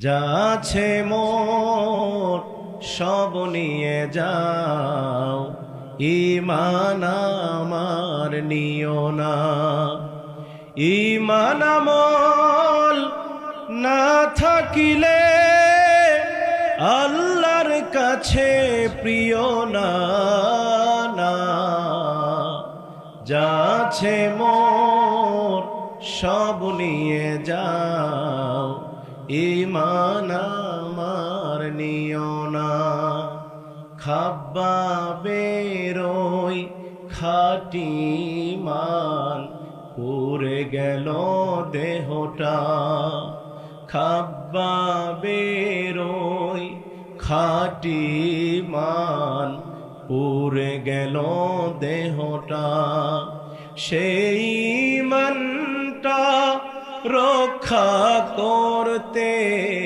যা আছে মোর সব নিয়ে যাও, ঈমান আমার নিও না। ঈমান আমল না থাকিলে আল্লাহর কাছে প্রিয় না। যা আছে মোর সব নিয়ে যাও, ঈমান আমার নিও না। খাব্বাবের ওই খাঁটি ঈমান পুড়ে গেল দেহটা। খাব্বাবের ওই খাঁটি ঈমান পুড়ে গেল দেহটা। সেই ঈমানটা রক্ষা করতে